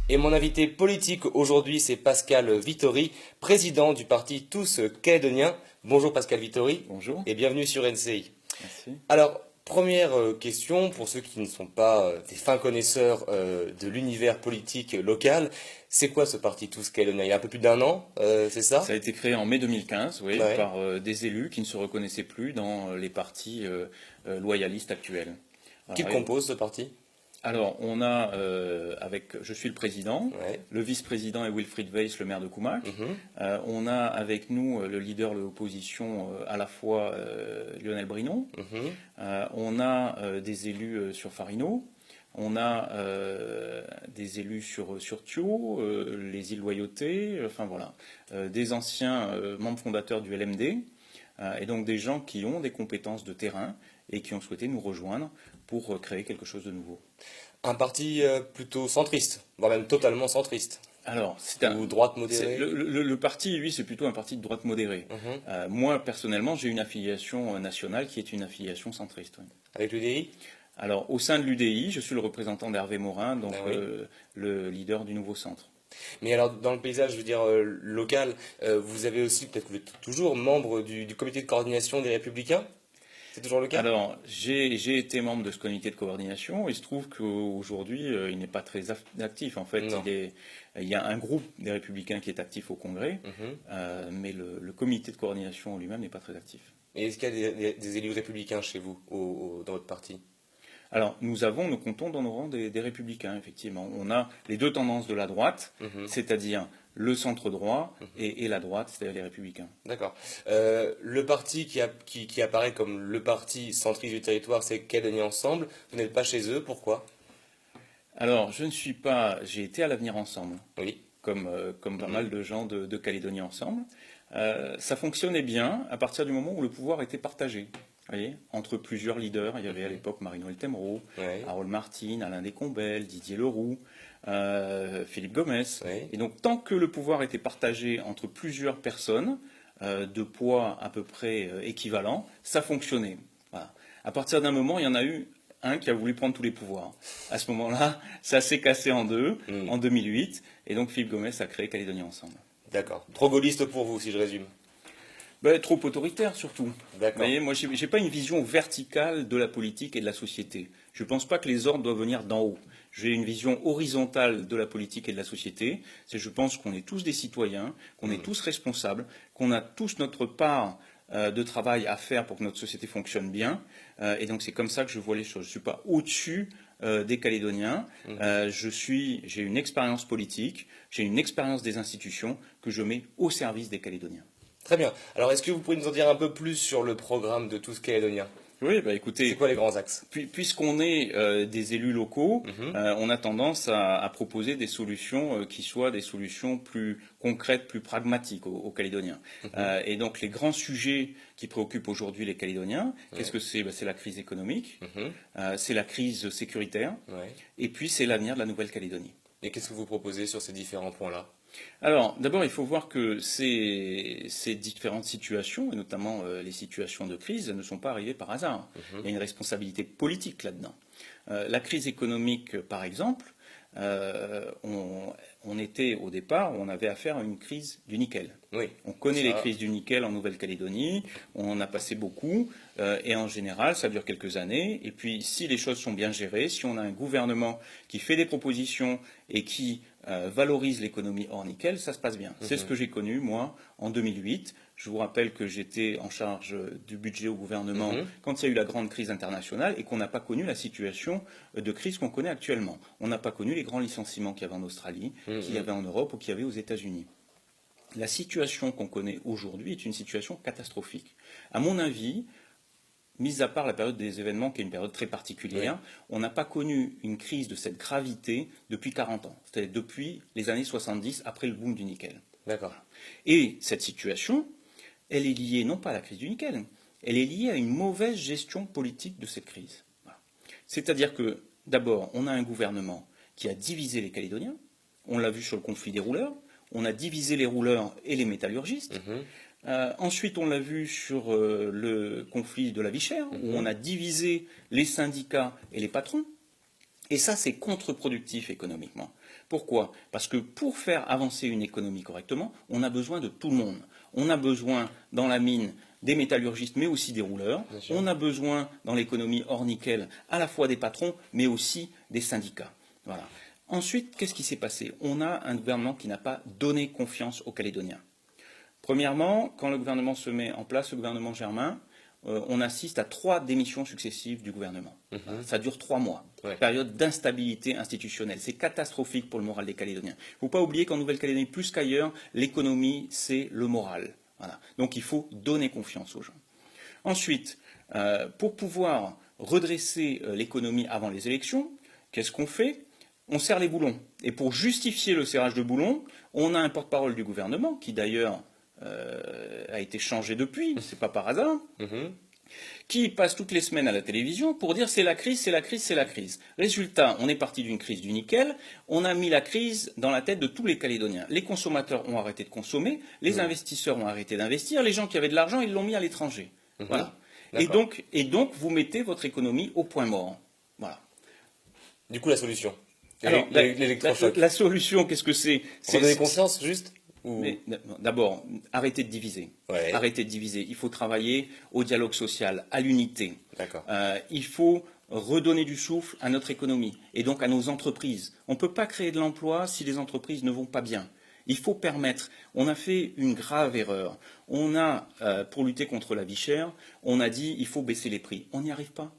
Et mon invité politique aujourd'hui, c'est Pascal Vittori, président du parti Tous Calédoniens. Bonjour Pascal Vittori. Bonjour. Et bienvenue sur NCI. Merci. Alors, première question, pour ceux qui ne sont pas des fins connaisseurs de l'univers politique local, c'est quoi ce parti Tous Calédoniens? Il y a un peu plus d'un an, c'est ça? Ça a été créé en mai 2015, oui, Ouais. par des élus qui ne se reconnaissaient plus dans les partis loyalistes actuels. Qui Alors, compose ce parti? on a, je suis le président, Ouais. le vice-président est Wilfried Weiss, le maire de Koumac. Mhm. On a avec nous le leader de l'opposition, à la fois Lionel Brinon. Mhm. On a des élus sur Farino. On a des élus sur Thio, les îles Loyauté, enfin voilà, des anciens membres fondateurs du LMD, et donc des gens qui ont des compétences de terrain et qui ont souhaité nous rejoindre pour créer quelque chose de nouveau. Un parti plutôt centriste, voire même totalement centriste. Alors, c'est Ou droite modérée. le parti, oui, c'est plutôt un parti de droite modérée. Mhm. Moi, personnellement, j'ai une affiliation nationale qui est une affiliation centriste. Oui. Avec l'UDI? Alors, au sein de l'UDI, je suis le représentant d'Hervé Morin, donc Ah oui. le leader du nouveau centre. Mais alors, dans le paysage, je veux dire, local, vous avez aussi, peut-être que vous êtes toujours membre du comité de coordination des Républicains? C'est toujours le cas? Alors, j'ai été membre de ce comité de coordination. Il se trouve qu'aujourd'hui, il n'est pas très actif. En fait, Non. il y a un groupe des Républicains qui est actif au Congrès, Mhm. mais le comité de coordination lui-même n'est pas très actif. Et est-ce qu'il y a des élus républicains chez vous, dans votre parti? Alors, nous comptons dans nos rangs des Républicains, effectivement. On a les deux tendances de la droite, Mhm. c'est-à-dire le centre droit, et la droite, c'est-à-dire les Républicains. D'accord. Le parti qui apparaît comme le parti centriste du territoire, c'est Calédonie Ensemble. Vous n'êtes pas chez eux, pourquoi? Alors, je ne suis pas. J'ai été à l'Avenir Ensemble, Oui. comme pas mal de gens de Calédonie Ensemble. Ça fonctionnait bien à partir du moment où le pouvoir était partagé. Vous voyez, entre plusieurs leaders. Il y avait à l'époque Marie-Noël Temmereau, Ouais. Harold Martin, Alain Descombelles, Didier Leroux, Philippe Gomès. Ouais. Et donc, tant que le pouvoir était partagé entre plusieurs personnes, de poids à peu près équivalent, ça fonctionnait. Voilà. À partir d'un moment, il y en a eu un qui a voulu prendre tous les pouvoirs. À ce moment-là, ça s'est cassé en deux, en 2008, et donc Philippe Gomès a créé Calédonie Ensemble. D'accord. Trop gaulliste pour vous, si je résume. Ben, trop autoritaire surtout. Vous D'accord. voyez, moi, j'ai pas une vision verticale de la politique et de la société. Je ne pense pas que les ordres doivent venir d'en haut. J'ai une vision horizontale de la politique et de la société. Je pense qu'on est tous des citoyens, qu'on est tous responsables, qu'on a tous notre part de travail à faire pour que notre société fonctionne bien. Et donc c'est comme ça que je vois les choses. Je ne suis pas au-dessus des Calédoniens. J'ai une expérience politique, j'ai une expérience des institutions que je mets au service des Calédoniens. Très bien. Alors, est-ce que vous pourriez nous en dire un peu plus sur le programme de Tous Calédoniens? Oui, bah écoutez, C'est quoi les grands axes? puisqu'on est des élus locaux, on a tendance à proposer des solutions qui soient des solutions plus concrètes, plus pragmatiques aux Calédoniens. Et donc les grands sujets qui préoccupent aujourd'hui les Calédoniens, qu'est-ce que c'est? C'est la crise économique, c'est la crise sécuritaire, Ouais. et puis c'est l'avenir de la Nouvelle-Calédonie. Et qu'est-ce que vous proposez sur ces différents points-là? Alors, d'abord, il faut voir que ces différentes situations, et notamment les situations de crise, ne sont pas arrivées par hasard. Il y a une responsabilité politique là-dedans. La crise économique, par exemple, on était au départ, on avait affaire à une crise du nickel. Oui. On connaît Ça. les crises du nickel en Nouvelle-Calédonie, on en a passé beaucoup, et en général, ça dure quelques années. Et puis, si les choses sont bien gérées, si on a un gouvernement qui fait des propositions et qui valorise l'économie hors nickel, ça se passe bien. C'est ce que j'ai connu, moi, en 2008. Je vous rappelle que j'étais en charge du budget au gouvernement quand il y a eu la grande crise internationale et qu'on n'a pas connu la situation de crise qu'on connaît actuellement. On n'a pas connu les grands licenciements qu'il y avait en Australie, qu'il y avait en Europe ou qu'il y avait aux États-Unis. La situation qu'on connaît aujourd'hui est une situation catastrophique. À mon avis, mis à part la période des événements, qui est une période très particulière, on n'a pas connu une crise de cette gravité depuis 40 ans, c'est-à-dire depuis les années 70, après le boom du nickel. D'accord. Et cette situation, elle est liée non pas à la crise du nickel, elle est liée à une mauvaise gestion politique de cette crise. Voilà. C'est-à-dire que, d'abord, on a un gouvernement qui a divisé les Calédoniens, on l'a vu sur le conflit des rouleurs, on a divisé les rouleurs et les métallurgistes. Ensuite, on l'a vu sur le conflit de la vie chère, où on a divisé les syndicats et les patrons. Et ça, c'est contre-productif économiquement. Pourquoi? Parce que pour faire avancer une économie correctement, on a besoin de tout le monde. On a besoin dans la mine des métallurgistes, mais aussi des rouleurs. On a besoin dans l'économie hors nickel à la fois des patrons, mais aussi des syndicats. Voilà. Ensuite, qu'est-ce qui s'est passé? On a un gouvernement qui n'a pas donné confiance aux Calédoniens. Premièrement, quand le gouvernement se met en place, le gouvernement Germain, on assiste à 3 démissions successives du gouvernement. Ça dure 3 mois. Période d'instabilité institutionnelle. C'est catastrophique pour le moral des Calédoniens. Il ne faut pas oublier qu'en Nouvelle-Calédonie, plus qu'ailleurs, l'économie, c'est le moral. Voilà. Donc il faut donner confiance aux gens. Ensuite, pour pouvoir redresser l'économie avant les élections, qu'est-ce qu'on fait? On serre les boulons. Et pour justifier le serrage de boulons, on a un porte-parole du gouvernement, qui d'ailleurs a été changé depuis, c'est pas par hasard, qui passe toutes les semaines à la télévision pour dire c'est la crise, c'est la crise, c'est la crise. Résultat, on est parti d'une crise du nickel, on a mis la crise dans la tête de tous les Calédoniens. Les consommateurs ont arrêté de consommer, les investisseurs ont arrêté d'investir, les gens qui avaient de l'argent, ils l'ont mis à l'étranger. Voilà. Et donc, vous mettez votre économie au point mort. Voilà. Du coup, la solution. Alors, la solution, qu'est-ce que c'est? C'est donner confiance, juste. D'abord, arrêtez de diviser. Ouais. Arrêtez de diviser. Il faut travailler au dialogue social, à l'unité. D'accord. Il faut redonner du souffle à notre économie et donc à nos entreprises. On ne peut pas créer de l'emploi si les entreprises ne vont pas bien. Il faut permettre. On a fait une grave erreur. On a, pour lutter contre la vie chère, on a dit il faut baisser les prix. On n'y arrive pas.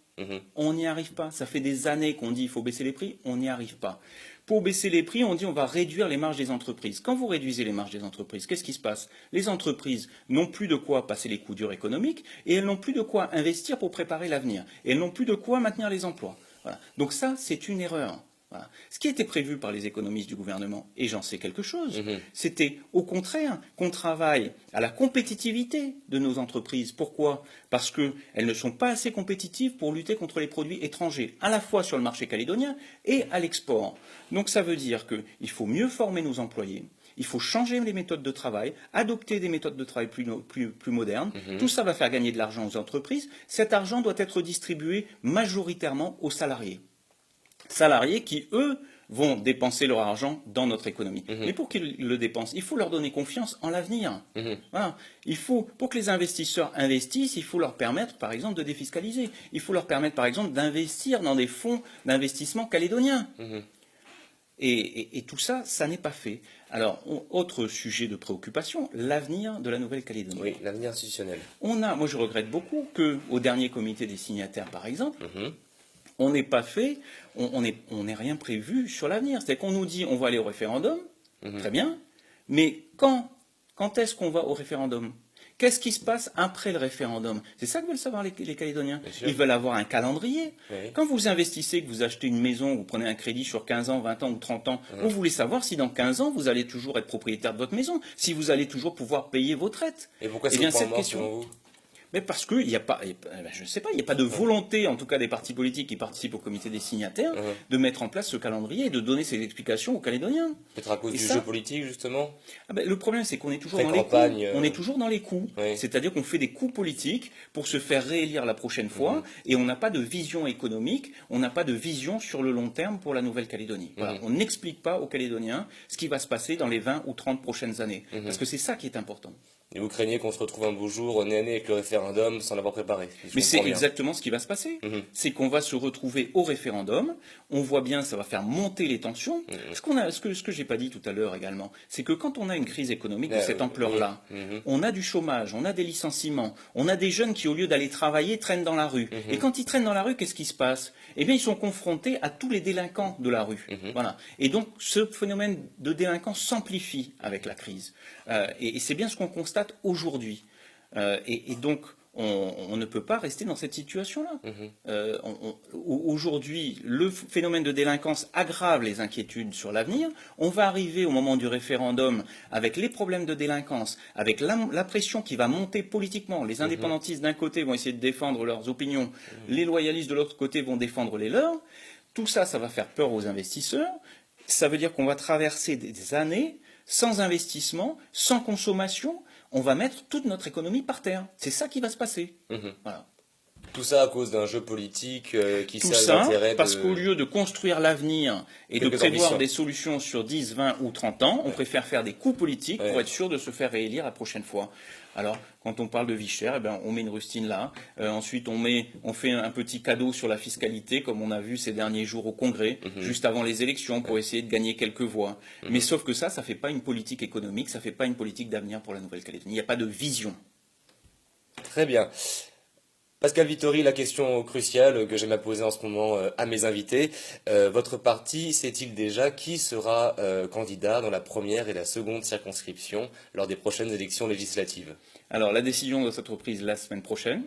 On n'y arrive pas. Ça fait des années qu'on dit il faut baisser les prix. On n'y arrive pas. Pour baisser les prix, on dit on va réduire les marges des entreprises. Quand vous réduisez les marges des entreprises, qu'est-ce qui se passe? Les entreprises n'ont plus de quoi passer les coups durs économiques et elles n'ont plus de quoi investir pour préparer l'avenir. Et elles n'ont plus de quoi maintenir les emplois. Voilà. Donc ça, c'est une erreur. Voilà. Ce qui était prévu par les économistes du gouvernement, et j'en sais quelque chose, c'était au contraire qu'on travaille à la compétitivité de nos entreprises. Pourquoi? Parce qu'elles ne sont pas assez compétitives pour lutter contre les produits étrangers, à la fois sur le marché calédonien et à l'export. Donc ça veut dire qu'il faut mieux former nos employés. Il faut changer les méthodes de travail, adopter des méthodes de travail plus modernes. Tout ça va faire gagner de l'argent aux entreprises. Cet argent doit être distribué majoritairement aux salariés. Salariés qui, eux, vont dépenser leur argent dans notre économie. Mais pour qu'ils le dépensent, il faut leur donner confiance en l'avenir. Voilà. Pour que les investisseurs investissent, il faut leur permettre, par exemple, de défiscaliser. Il faut leur permettre, par exemple, d'investir dans des fonds d'investissement calédoniens. Et tout ça, ça n'est pas fait. Alors, autre sujet de préoccupation, l'avenir de la Nouvelle-Calédonie. Oui, l'avenir institutionnel. Moi je regrette beaucoup qu'au dernier comité des signataires, par exemple, on n'ait pas fait, on n'ait rien prévu sur l'avenir. C'est-à-dire qu'on nous dit on va aller au référendum, très bien, mais quand est-ce qu'on va au référendum? Qu'est-ce qui se passe après le référendum? C'est ça que veulent savoir les Calédoniens. Ils veulent avoir un calendrier. Quand vous investissez, que vous achetez une maison, vous prenez un crédit sur 15 ans, 20 ans ou 30 ans, vous voulez savoir si dans 15 ans, vous allez toujours être propriétaire de votre maison, si vous allez toujours pouvoir payer vos traites. Et pourquoi c'est cette question selon vous? Mais parce qu'il n'y a pas, je ne sais pas, il n'y a pas de volonté, en tout cas des partis politiques qui participent au comité des signataires, de mettre en place ce calendrier et de donner ces explications aux Calédoniens. Peut-être à cause du jeu politique, justement. Le problème, c'est qu'on est toujours dans les coups. On est toujours dans les coups. C'est-à-dire qu'on fait des coups politiques pour se faire réélire la prochaine fois, et on n'a pas de vision économique, on n'a pas de vision sur le long terme pour la Nouvelle-Calédonie. Voilà. On n'explique pas aux Calédoniens ce qui va se passer dans les 20 ou 30 prochaines années. Parce que c'est ça qui est important. Et vous craignez qu'on se retrouve un beau jour, nez à nez avec le référendum, sans l'avoir préparé. Mais c'est exactement ce qui va se passer. C'est qu'on va se retrouver au référendum, on voit bien, ça va faire monter les tensions. Ce que j'ai pas dit tout à l'heure également, c'est que quand on a une crise économique de cette ampleur-là, on a du chômage, on a des licenciements, on a des jeunes qui, au lieu d'aller travailler, traînent dans la rue. Et quand ils traînent dans la rue, qu'est-ce qui se passe? Eh bien, ils sont confrontés à tous les délinquants de la rue. Voilà. Et donc, ce phénomène de délinquance s'amplifie avec la crise. Et c'est bien ce qu'on constate aujourd'hui. Et donc, on ne peut pas rester dans cette situation-là. Aujourd'hui, le phénomène de délinquance aggrave les inquiétudes sur l'avenir. On va arriver au moment du référendum avec les problèmes de délinquance, avec la pression qui va monter politiquement. Les indépendantistes d'un côté vont essayer de défendre leurs opinions, les loyalistes de l'autre côté vont défendre les leurs. Tout ça, ça va faire peur aux investisseurs. Ça veut dire qu'on va traverser des années sans investissement, sans consommation. On va mettre toute notre économie par terre. C'est ça qui va se passer. Voilà. Tout ça à cause d'un jeu politique qui Tout sert ça l'intérêt parce de qu'au lieu de construire l'avenir et de quelques prévoir ambitions. des solutions sur 10, 20 ou 30 ans, on préfère faire des coups politiques pour Ouais. être sûr de se faire réélire la prochaine fois. Alors, quand on parle de vie chère, eh ben, on met une rustine là. Ensuite, on fait un petit cadeau sur la fiscalité, comme on a vu ces derniers jours au Congrès, juste avant les élections, pour essayer de gagner quelques voix. Mais sauf que ça fait pas une politique économique, ça fait pas une politique d'avenir pour la Nouvelle-Calédonie. Il n'y a pas de vision. Très bien. Pascal Vittori, la question cruciale que j'aime à poser en ce moment à mes invités. Votre parti sait-il déjà qui sera candidat dans la première et la seconde circonscription lors des prochaines élections législatives? Alors, la décision doit être prise la semaine prochaine.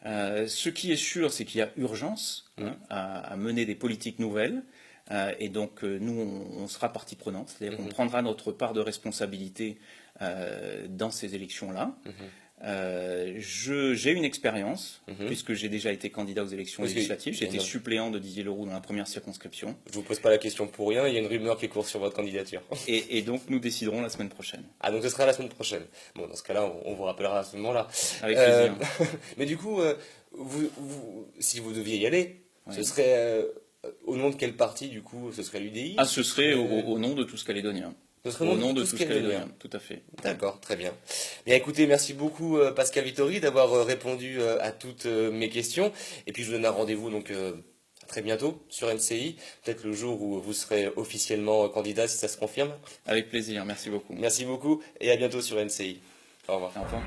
Mhm. Ce qui est sûr, c'est qu'il y a urgence à mener des politiques nouvelles. Et donc, nous, on sera partie prenante. C'est-à-dire qu'on prendra notre part de responsabilité dans ces élections-là. J'ai une expérience, puisque j'ai déjà été candidat aux élections Parce que législatives. J'ai il y a été une- suppléant de Didier Leroux dans la première circonscription. Je vous pose pas la question pour rien, il y a une rumeur qui court sur votre candidature. Et donc, nous déciderons la semaine prochaine. Ah, donc ce sera la semaine prochaine. Bon, dans ce cas-là, on vous rappellera à ce moment-là. Avec plaisir. Mais du coup, si vous deviez y aller, Oui. ce serait au nom de quel parti, du coup? Ce serait l'UDI? Ah, ce serait au nom de tous Calédoniens. Ce serait Au nom de tous tous Calédoniens. Calédoniens, tout à fait. D'accord, très bien. Bien écoutez, merci beaucoup Pascal Vittori d'avoir répondu à toutes mes questions. Et puis je vous donne un rendez-vous donc à très bientôt sur NCI, peut-être le jour où vous serez officiellement candidat si ça se confirme. Avec plaisir, merci beaucoup. Merci beaucoup et à bientôt sur NCI. Au revoir. Au revoir.